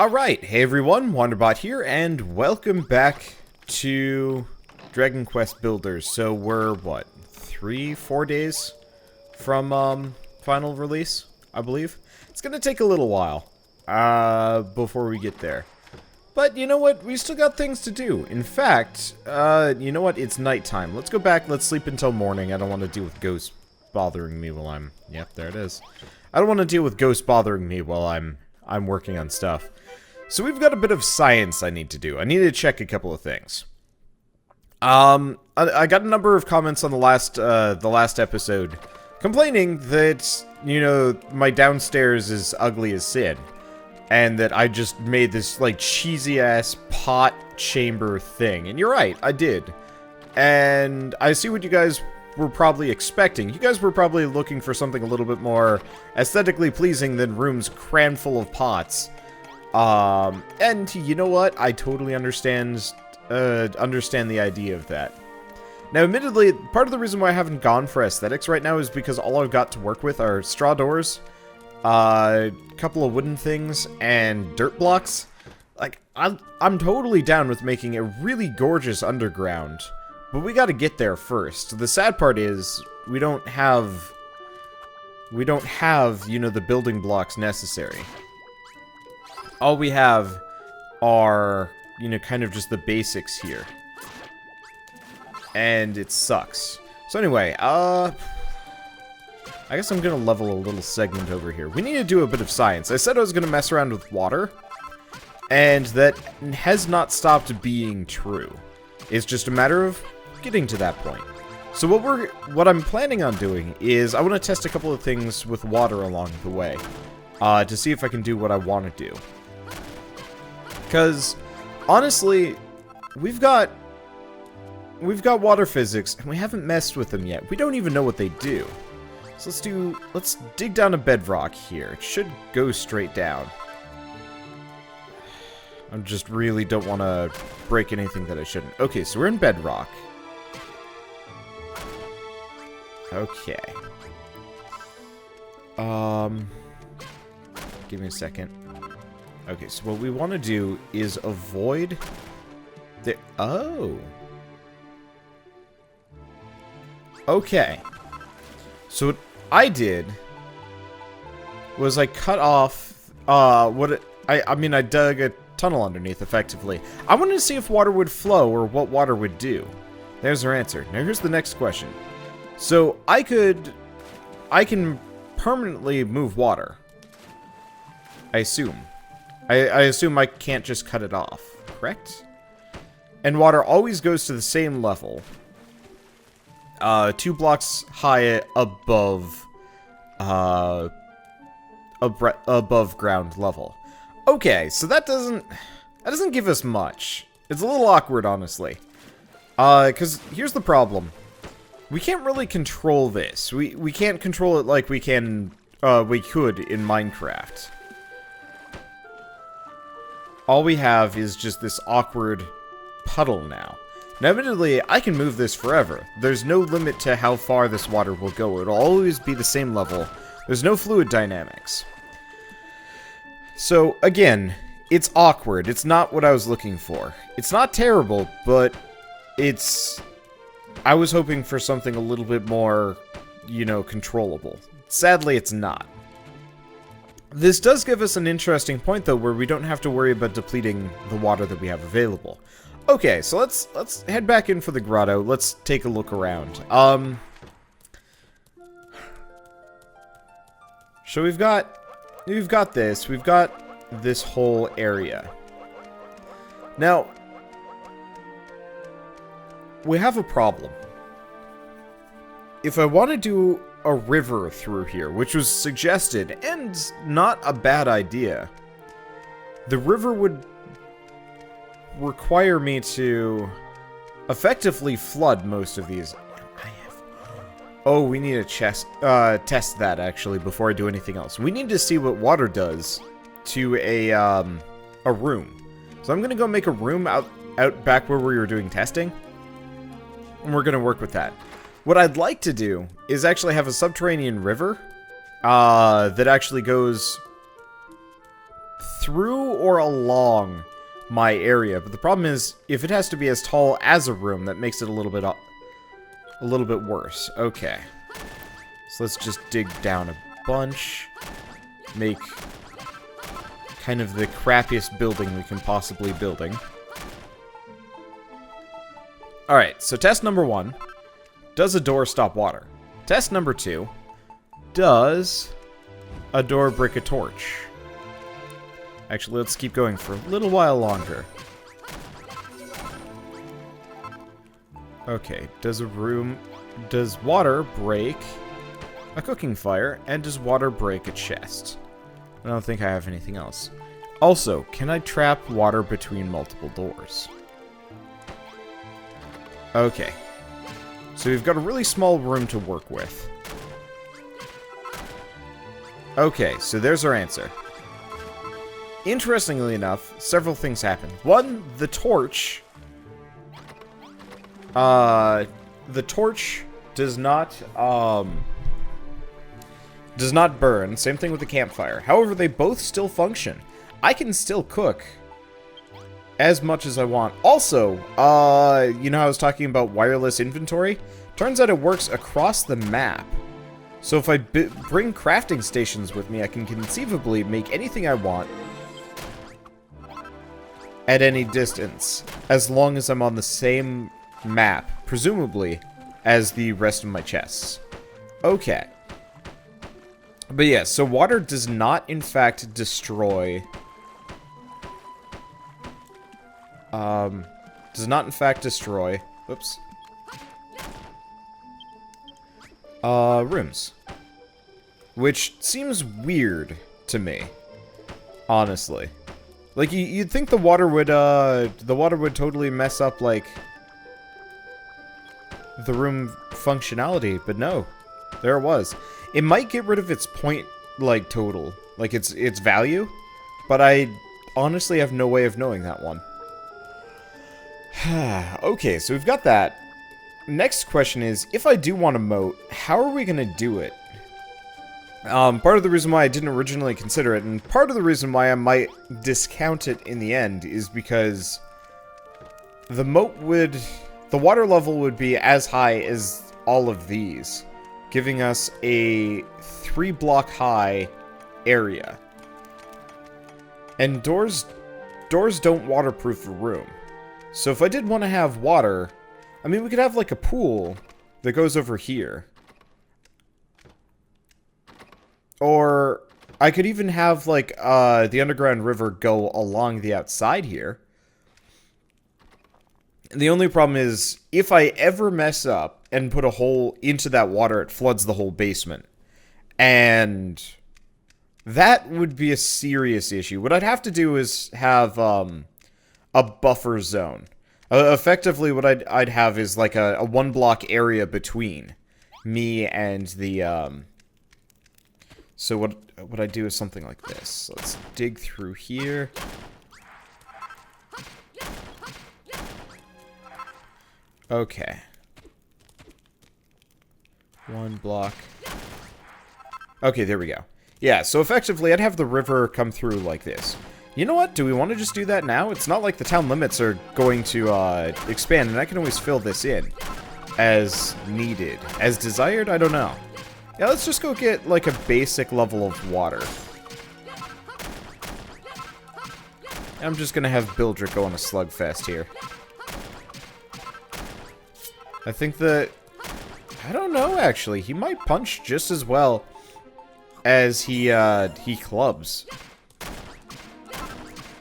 Alright, hey everyone, Wanderbot here, and welcome back to Dragon Quest Builders. So we're, what, 3-4 days from, final release, I believe? It's gonna take a little while, before we get there. But you know what, we still got things to do. In fact, you know what, it's nighttime. Let's go back, let's sleep until morning. I don't want to deal with ghosts bothering me while I'm... Yep, there it is. I don't want to deal with ghosts bothering me while I'm working on stuff. So we've got a bit of science I need to do. I need to check a couple of things. I got a number of comments on the last episode complaining that, you know, my downstairs is ugly as sin. And that I just made this, like, cheesy-ass pot chamber thing. And you're right, I did. And I see what you guys were probably expecting. You guys were probably looking for something a little bit more aesthetically pleasing than rooms crammed full of pots. And you know what? I totally understand the idea of that. Now, admittedly, part of the reason why I haven't gone for aesthetics right now is because all I've got to work with are straw doors, a couple of wooden things, and dirt blocks. Like, I'm totally down with making a really gorgeous underground, but we gotta get there first. The sad part is, we don't have, you know, the building blocks necessary. All we have are, you know, kind of just the basics here. And it sucks. So anyway, I guess I'm gonna level a little segment over here. We need to do a bit of science. I said I was gonna mess around with water, and that has not stopped being true. It's just a matter of getting to that point. So what I'm planning on doing is I want to test a couple of things with water along the way, to see if I can do what I want to do. Because honestly, we've got water physics, and we haven't messed with them yet. We don't even know what they do. So let's dig down a bedrock here. It should go straight down. I just really don't want to break anything that I shouldn't. Okay, so we're in bedrock. Okay. Give me a second. Okay, so what we want to do is avoid the... Oh! Okay. So what I did was I cut off, I mean, I dug a tunnel underneath, effectively. I wanted to see if water would flow, or what water would do. There's our answer. Now here's the next question. So, I can permanently move water. I assume. I assume I can't just cut it off, correct? And water always goes to the same level. 2 blocks high above, above ground level. Okay, so that doesn't give us much. It's a little awkward, honestly. Because here's the problem. We can't really control this. We can't control it like we could in Minecraft. All we have is just this awkward puddle now. Now, admittedly, I can move this forever. There's no limit to how far this water will go. It'll always be the same level. There's no fluid dynamics. So, again, it's awkward. It's not what I was looking for. It's not terrible, but it's... I was hoping for something a little bit more, you know, controllable. Sadly, it's not. This does give us an interesting point, though, where we don't have to worry about depleting the water that we have available. Okay, so let's head back in for the grotto. Let's take a look around. So we've got this. We've got this whole area. Now, we have a problem. If I want to do a river through here, which was suggested, and not a bad idea, the river would require me to effectively flood most of these. Oh, we need to test that, actually, before I do anything else. We need to see what water does to a room. So I'm going to go make a room out back where we were doing testing. And we're going to work with that. What I'd like to do is actually have a subterranean river that actually goes through or along my area. But the problem is, if it has to be as tall as a room, that makes it a little bit worse. Okay. So let's just dig down a bunch. Make kind of the crappiest building we can possibly building. Alright, so test number 1. Does a door stop water? Test number 2. Does a door break a torch? Actually, let's keep going for a little while longer. Okay, does water break a cooking fire? And does water break a chest? I don't think I have anything else. Also, can I trap water between multiple doors? Okay. So we've got a really small room to work with. Okay, so there's our answer. Interestingly enough, several things happen. One, the torch... the torch does not burn. Same thing with the campfire. However, they both still function. I can still cook as much as I want. Also, you know how I was talking about wireless inventory? Turns out it works across the map. So if I bring crafting stations with me, I can conceivably make anything I want at any distance, as long as I'm on the same map, presumably, as the rest of my chests. Okay. But yeah, so water does not, in fact, destroy... Whoops. Rooms. Which seems weird to me, honestly. Like, you'd think the water would totally mess up, like, the room functionality, but no. There it was. It might get rid of its point, like, total. Like, its value, but I honestly have no way of knowing that one. Okay, so we've got that. Next question is, if I do want a moat, how are we gonna do it? Part of the reason why I didn't originally consider it, and part of the reason why I might discount it in the end, is because the moat would... the water level would be as high as all of these, giving us a 3-block high area. And doors don't waterproof a room. So if I did want to have water, I mean, we could have like a pool that goes over here. Or I could even have like the underground river go along the outside here. The only problem is, if I ever mess up and put a hole into that water, it floods the whole basement. And that would be a serious issue. What I'd have to do is have a buffer zone. Effectively, what I'd have is like a 1-block area between me and the... So what I do is something like this. Let's dig through here. Okay. 1 block. Okay, there we go. Yeah, so effectively I'd have the river come through like this. You know what? Do we want to just do that now? It's not like the town limits are going to expand, and I can always fill this in as needed. As desired? I don't know. Yeah, let's just go get like a basic level of water. I'm just gonna have Bildrick go on a slugfest here. I think that... I don't know, actually. He might punch just as well as he clubs.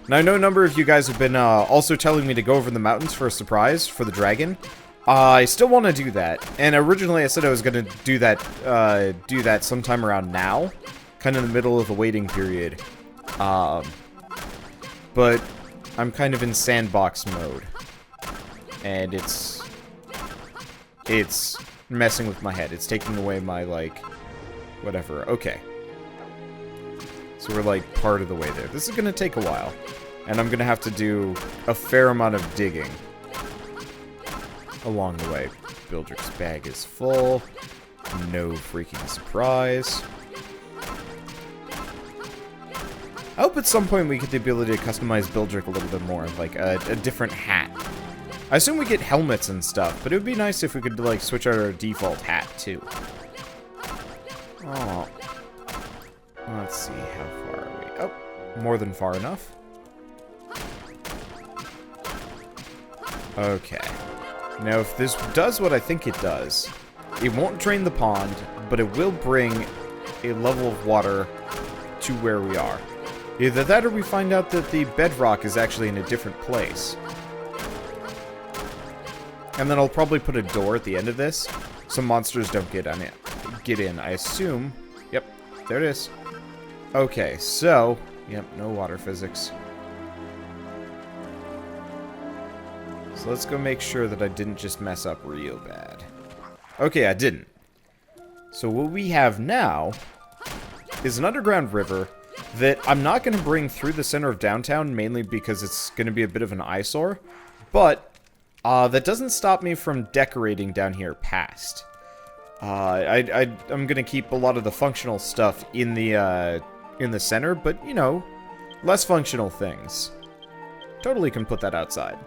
Now, I know a number of you guys have been also telling me to go over the mountains for a surprise for the dragon. I still want to do that. And originally I said I was going to do that sometime around now. Kind of in the middle of the waiting period. But I'm kind of in sandbox mode. And it's messing with my head. It's taking away my, like, whatever. Okay. So we're, like, part of the way there. This is going to take a while. And I'm going to have to do a fair amount of digging along the way. Bildrick's bag is full. No freaking surprise. I hope at some point we get the ability to customize Bildrick a little bit more, like a different hat. I assume we get helmets and stuff, but it would be nice if we could, like, switch out our default hat, too. Oh. Let's see, how far are we? Oh, more than far enough. Okay. Now, if this does what I think it does, it won't drain the pond, but it will bring a level of water to where we are. Either that or we find out that the bedrock is actually in a different place. And then I'll probably put a door at the end of this, so monsters don't get in. I assume. Yep, there it is. Okay, so, yep, no water physics. So let's go make sure that I didn't just mess up real bad. Okay, I didn't. So what we have now is an underground river that I'm not going to bring through the center of downtown, mainly because it's going to be a bit of an eyesore, but that doesn't stop me from decorating down here past. I'm going to keep a lot of the functional stuff in the center, but, you know, less functional things. Totally can put that outside.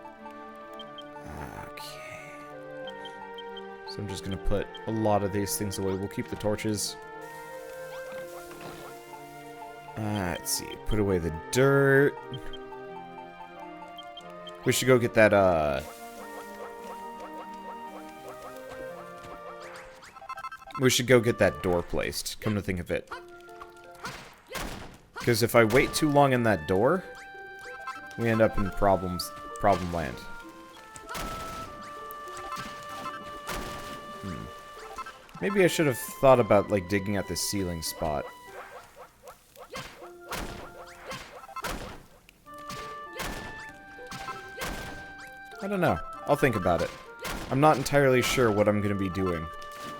Okay. So I'm just going to put a lot of these things away. We'll keep the torches. Let's see. Put away the dirt. We should go get that, we should go get that door placed, come to think of it. Because if I wait too long in that door, we end up in problem land. Maybe I should have thought about, like, digging at the ceiling spot. I don't know. I'll think about it. I'm not entirely sure what I'm going to be doing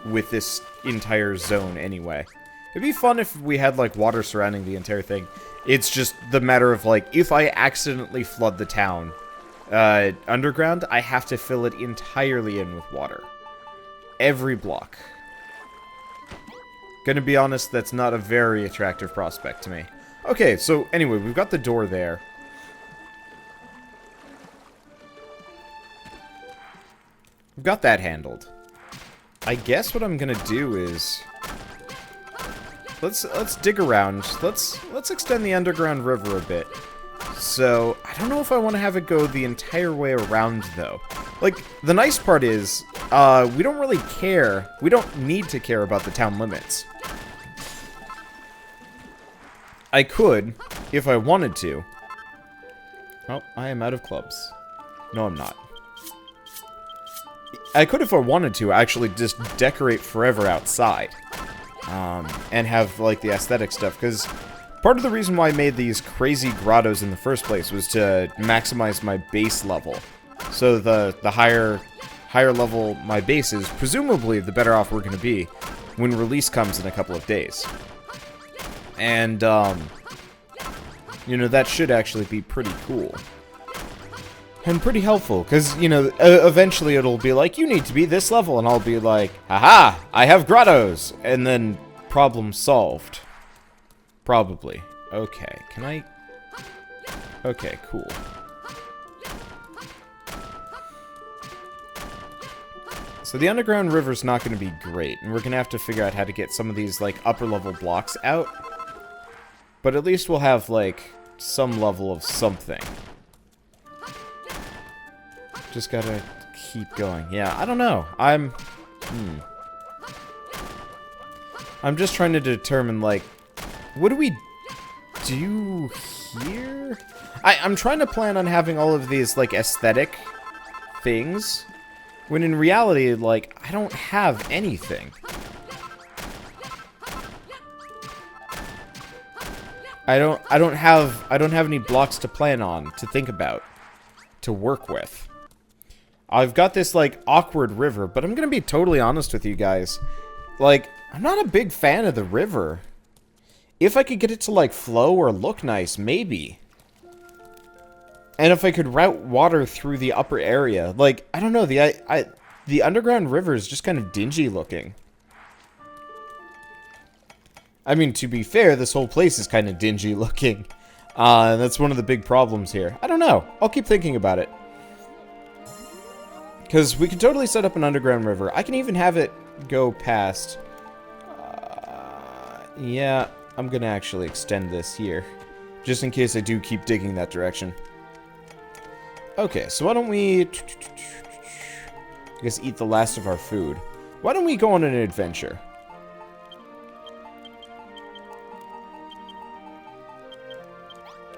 with this entire zone anyway. It'd be fun if we had, like, water surrounding the entire thing. It's just the matter of, like, if I accidentally flood the town underground, I have to fill it entirely in with water. Every block. Gonna be honest, that's not a very attractive prospect to me. Okay, so anyway, we've got the door there. We've got that handled. I guess what I'm gonna do is let's dig around. Let's extend the underground river a bit. So I don't know if I want to have it go the entire way around though. Like, the nice part is we don't really care. We don't need to care about the town limits. I could, if I wanted to. Oh, I am out of clubs. No, I'm not. I could, if I wanted to, actually just decorate forever outside. And have, like, the aesthetic stuff, because part of the reason why I made these crazy grottos in the first place was to maximize my base level. So the higher level my base is, presumably the better off we're going to be when release comes in a couple of days. And, you know, that should actually be pretty cool. And pretty helpful, because, you know, eventually it'll be like, you need to be this level, and I'll be like, haha, I have grottos! And then, problem solved. Probably. Okay, can I... Okay, cool. So the underground river's not going to be great, and we're going to have to figure out how to get some of these, like, upper-level blocks out. But at least we'll have, like, some level of something. Just gotta keep going. Yeah, I don't know. I'm just trying to determine, like, what do we do here? I'm trying to plan on having all of these, like, aesthetic things, when in reality, like, I don't have anything. I don't have any blocks to plan on, to think about, to work with. I've got this, like, awkward river, but I'm gonna be totally honest with you guys. Like, I'm not a big fan of the river. If I could get it to, like, flow or look nice, maybe. And if I could route water through the upper area. Like, I don't know, the underground river is just kind of dingy looking. I mean, to be fair, this whole place is kind of dingy looking. And that's one of the big problems here. I don't know. I'll keep thinking about it. Because we could totally set up an underground river. I can even have it go past... yeah, I'm gonna actually extend this here. Just in case I do keep digging that direction. Okay, so why don't we... I guess eat the last of our food. Why don't we go on an adventure?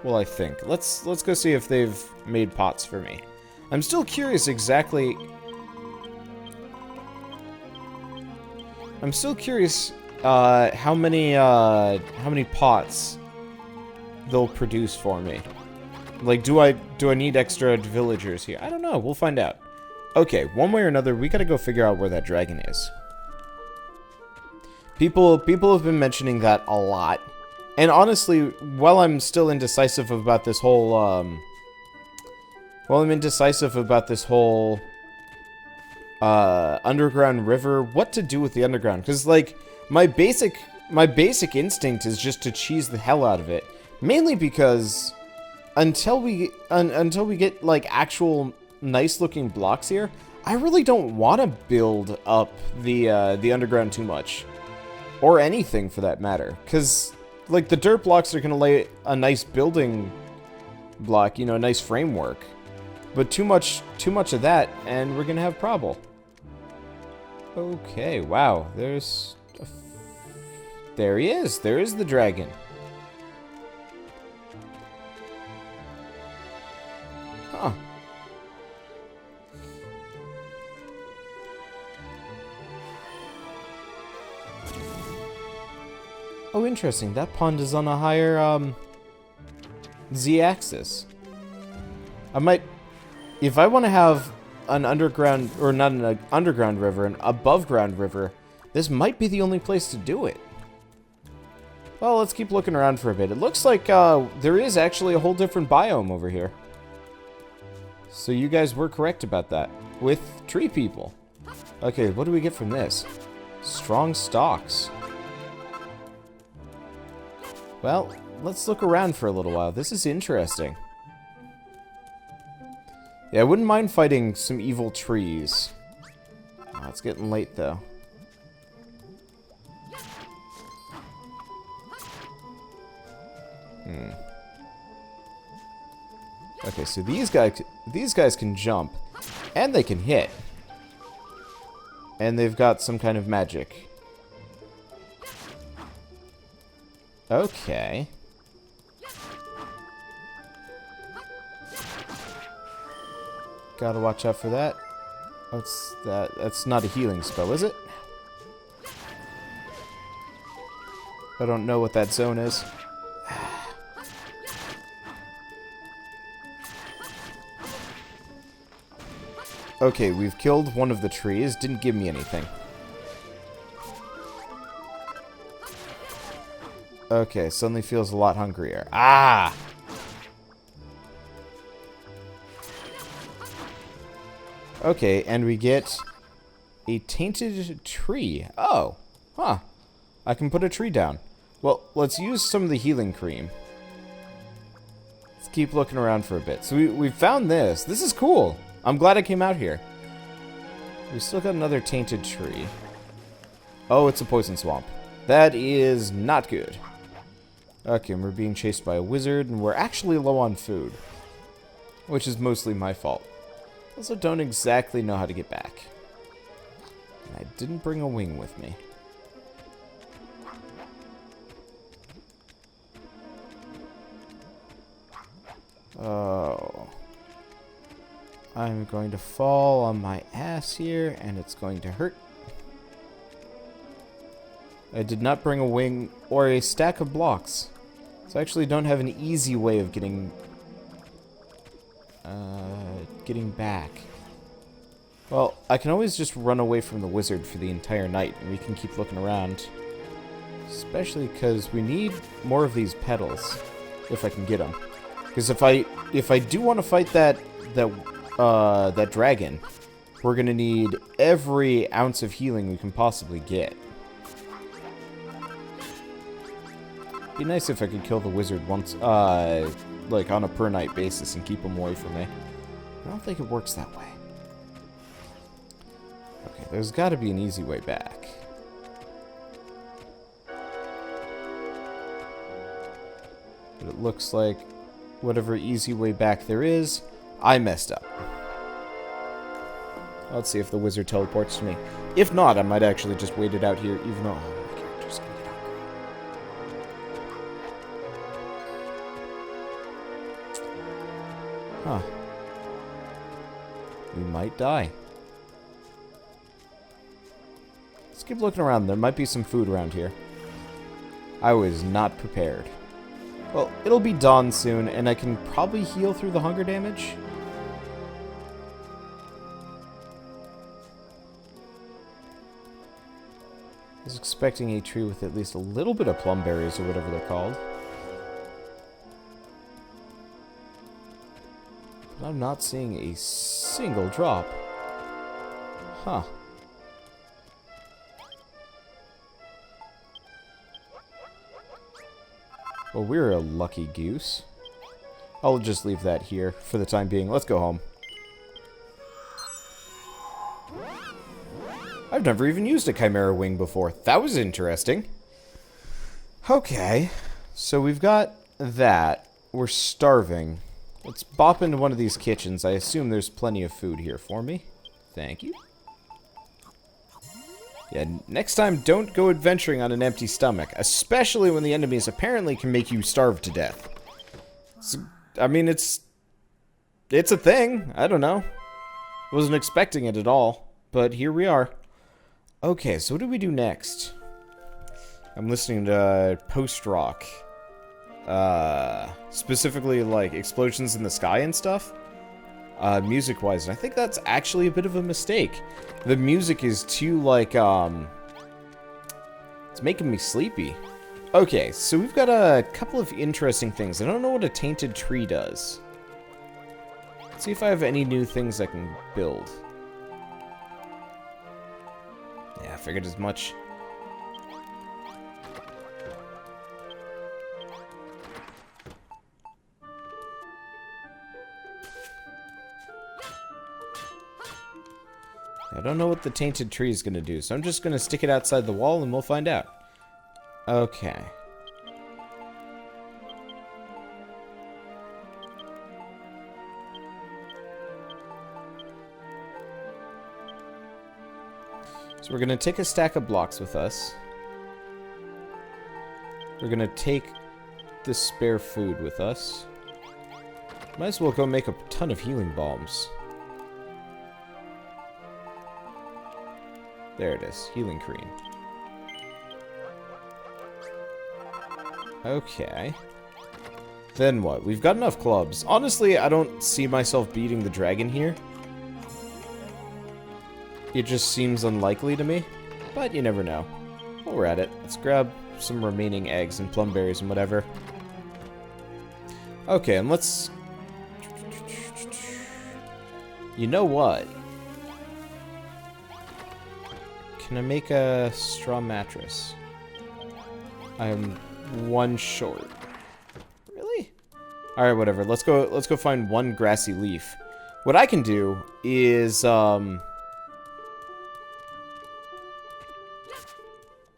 Well, I think. Let's go see if they've made pots for me. I'm still curious exactly... I'm still curious how many pots they'll produce for me. Like, do I need extra villagers here? I don't know. We'll find out. Okay, one way or another, we gotta go figure out where that dragon is. People have been mentioning that a lot. And honestly, while I'm still indecisive about this whole, underground river, what to do with the underground? Because, like, my basic instinct is just to cheese the hell out of it. Mainly because until we get, like, actual nice-looking blocks here, I really don't want to build up the underground too much. Or anything, for that matter. Because... like, the dirt blocks are going to lay a nice building block, you know, a nice framework. But too much of that, and we're going to have trouble. Okay, wow, there's... there he is. There is the dragon. Huh. Oh, interesting. That pond is on a higher, Z-axis. I might... if I want to have an underground... or not an underground river, an above-ground river, this might be the only place to do it. Well, let's keep looking around for a bit. It looks like, there is actually a whole different biome over here. So you guys were correct about that. With tree people. Okay, what do we get from this? Strong stalks. Well, let's look around for a little while. This is interesting. Yeah, I wouldn't mind fighting some evil trees. Oh, it's getting late, though. Okay, so these guys can jump, and they can hit. And they've got some kind of magic. Okay. Gotta watch out for that. What's that? That's not a healing spell, is it? I don't know what that zone is. Okay, we've killed one of the trees. Didn't give me anything. Okay, suddenly feels a lot hungrier. Ah! Okay, and we get a tainted tree. Oh, huh. I can put a tree down. Well, let's use some of the healing cream. Let's keep looking around for a bit. So we found this. This is cool. I'm glad I came out here. We still got another tainted tree. Oh, it's a poison swamp. That is not good. Okay, and we're being chased by a wizard, and we're actually low on food. Which is mostly my fault. Also don't exactly know how to get back. And I didn't bring a wing with me. Oh. I'm going to fall on my ass here, and it's going to hurt. I did not bring a wing or a stack of blocks. So I actually don't have an easy way of getting back. Well, I can always just run away from the wizard for the entire night, and we can keep looking around. Especially because we need more of these petals, if I can get them. Because if I do want to fight that dragon, we're gonna need every ounce of healing we can possibly get. Be nice if I could kill the wizard once, like on a per night basis and keep him away from me. I don't think it works that way. Okay, there's got to be an easy way back. But it looks like whatever easy way back there is, I messed up. Let's see if the wizard teleports to me. If not, I might actually just wait it out here, even though... Oh, my character's gonna get hungry. Huh. We might die. Let's keep looking around. There might be some food around here. I was not prepared. Well, it'll be dawn soon, and I can probably heal through the hunger damage. I was expecting a tree with at least a little bit of plum berries, or whatever they're called. But I'm not seeing a single drop. Huh. Well, we're a lucky goose. I'll just leave that here for the time being. Let's go home. I've never even used a Chimera Wing before. That was interesting. Okay. So we've got that. We're starving. Let's bop into one of these kitchens. I assume there's plenty of food here for me. Thank you. Yeah, next time, don't go adventuring on an empty stomach, especially when the enemies apparently can make you starve to death. I mean, it's a thing. I don't know. Wasn't expecting it at all, but here we are. Okay, so what do we do next? I'm listening to post-rock. Specifically, like, explosions in the sky and stuff. Music-wise, and I think that's actually a bit of a mistake. The music is too, like, it's making me sleepy. Okay, so we've got a couple of interesting things. I don't know what a tainted tree does. Let's see if I have any new things I can build. Yeah, I figured as much. I don't know what the tainted tree is going to do, so I'm just going to stick it outside the wall and we'll find out. Okay. So we're going to take a stack of blocks with us. We're going to take the spare food with us. Might as well go make a ton of healing bombs. There it is. Healing cream. Okay. Then what? We've got enough clubs. Honestly, I don't see myself beating the dragon here. It just seems unlikely to me. But you never know. While we're at it, let's grab some remaining eggs and plum berries and whatever. Okay, and let's... You know what? Can I make a straw mattress? I'm one short. Really? Alright, whatever. Let's go find one grassy leaf. What I can do is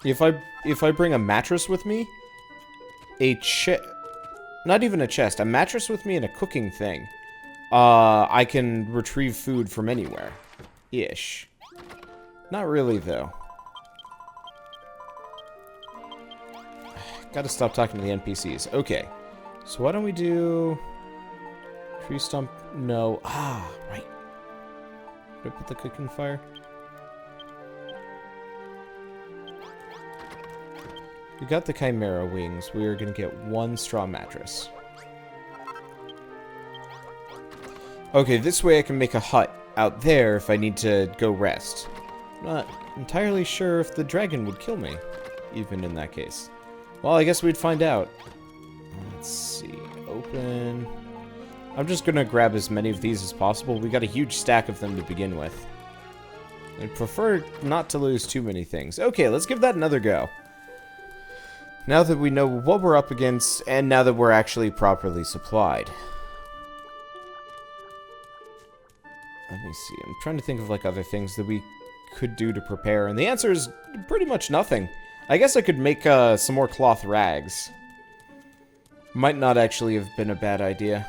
if I bring a mattress with me, not even a chest, a mattress with me and a cooking thing, I can retrieve food from anywhere. Ish. Not really, though. Gotta stop talking to the NPCs. Okay. So why don't we do... Tree stump... No. Ah, right. Did I put the cooking fire? We got the Chimera Wings. We are gonna get one straw mattress. Okay, this way I can make a hut out there if I need to go rest. Not entirely sure if the dragon would kill me, even in that case. Well, I guess we'd find out. Let's see. Open. I'm just gonna grab as many of these as possible. We got a huge stack of them to begin with. I'd prefer not to lose too many things. Okay, let's give that another go. Now that we know what we're up against, and now that we're actually properly supplied. Let me see. I'm trying to think of, like, other things that we could do to prepare, and the answer is pretty much nothing. I guess I could make some more cloth rags. Might not actually have been a bad idea.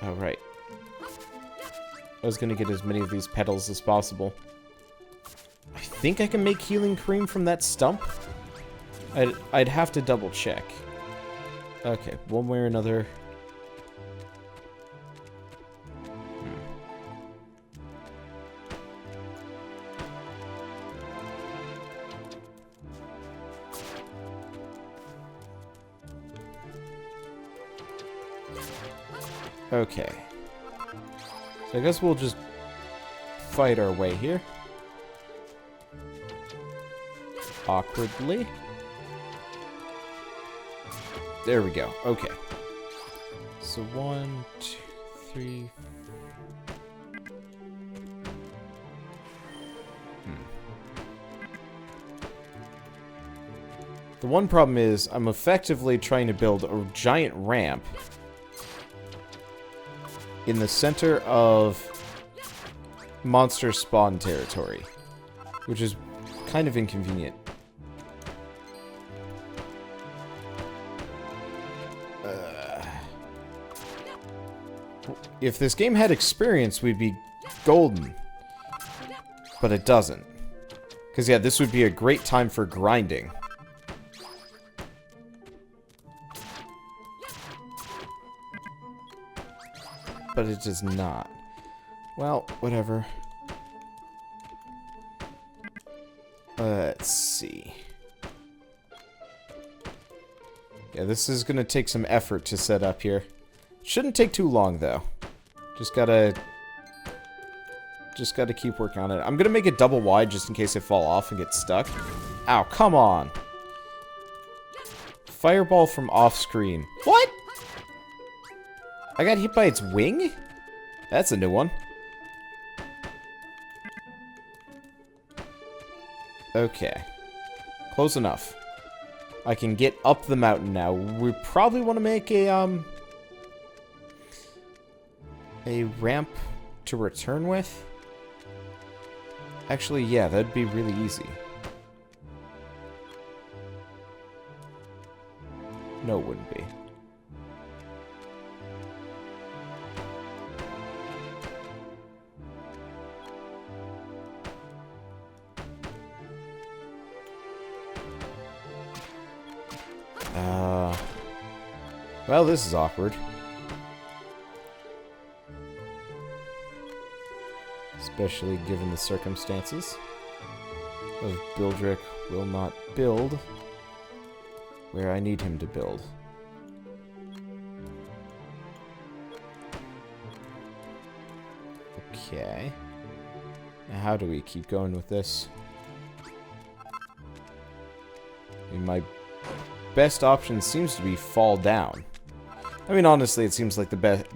Oh, right. I was gonna get as many of these petals as possible. I think I can make healing cream from that stump. I'd have to double check. Okay, one way or another. Okay. So I guess we'll just fight our way here. Awkwardly. There we go. Okay. So 1, 2, 3. The one problem is I'm effectively trying to build a giant ramp in the center of monster spawn territory, which is kind of inconvenient. If this game had experience, we'd be golden. But it doesn't. Because, yeah, this would be a great time for grinding. But it does not. Well, whatever. Let's see. Yeah, this is gonna take some effort to set up here. Shouldn't take too long, though. Just gotta keep working on it. I'm gonna make it double wide just in case I fall off and get stuck. Ow, come on! Fireball from off-screen. What?! I got hit by its wing? That's a new one. Okay. Close enough. I can get up the mountain now. We probably want to make a ramp to return with. Actually, yeah, that'd be really easy. No, it wouldn't be. Well, this is awkward. Especially given the circumstances of Bildrick will not build where I need him to build. Okay. Now how do we keep going with this? I mean, my best option seems to be fall down. I mean, honestly, it seems like the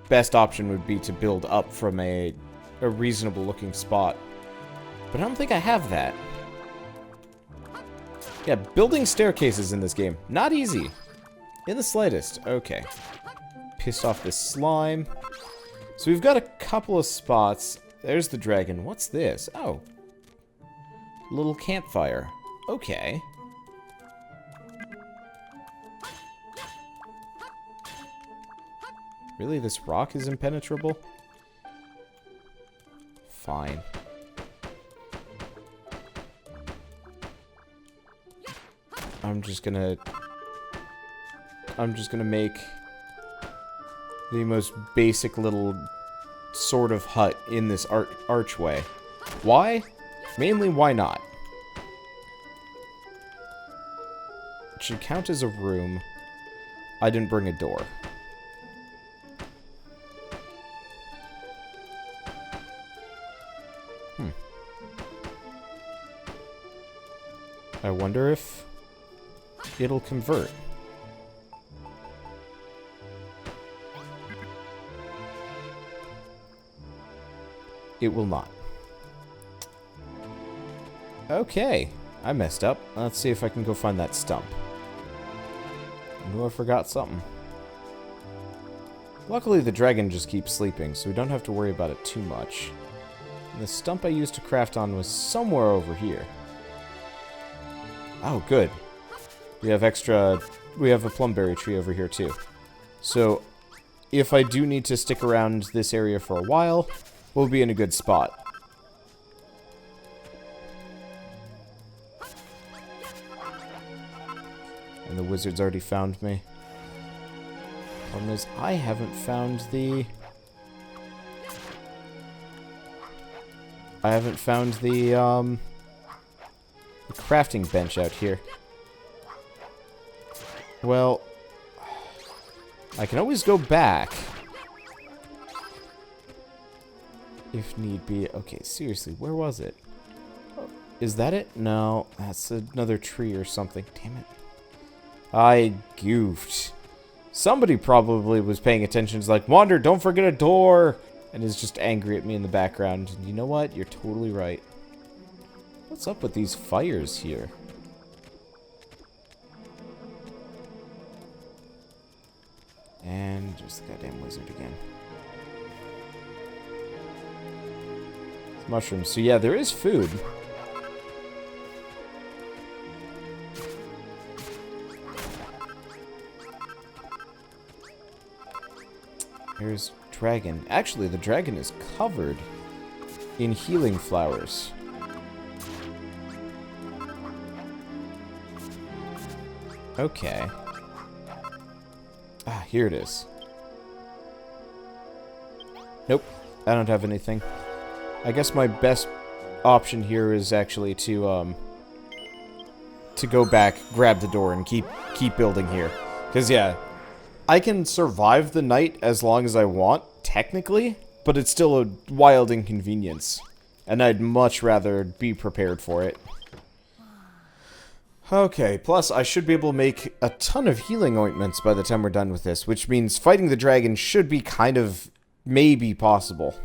best option would be to build up from a reasonable looking spot. But I don't think I have that. Yeah, building staircases in this game, not easy. In the slightest. Okay. Pissed off this slime. So we've got a couple of spots. There's the dragon. What's this? Oh. Little campfire. Okay. Really, this rock is impenetrable? Fine. I'm just gonna make the most basic little sort of hut in this archway. Why? Mainly, why not? It should count as a room. I didn't bring a door. I wonder if it'll convert. It will not. Okay. I messed up. Let's see if I can go find that stump. I knew I forgot something. Luckily, the dragon just keeps sleeping, so we don't have to worry about it too much. And the stump I used to craft on was somewhere over here. Oh, good. We have a plumberry tree over here, too. So, if I do need to stick around this area for a while, we'll be in a good spot. And the wizard's already found me. Problem is, I haven't found the... the crafting bench out here. Well, I can always go back. If need be. Okay, seriously, where was it? Is that it? No, that's another tree or something. Damn it. I goofed. Somebody probably was paying attention. It's like, Wander, don't forget a door! And is just angry at me in the background. And you know what? You're totally right. What's up with these fires here? And just the goddamn wizard again. It's mushrooms. So yeah, there is food. Here's dragon. Actually, the dragon is covered in healing flowers. Okay. Ah, here it is. Nope, I don't have anything. I guess my best option here is actually to go back, grab the door, and keep building here. Because, yeah, I can survive the night as long as I want, technically, but it's still a wild inconvenience. And I'd much rather be prepared for it. Okay, plus I should be able to make a ton of healing ointments by the time we're done with this, which means fighting the dragon should be kind of maybe possible.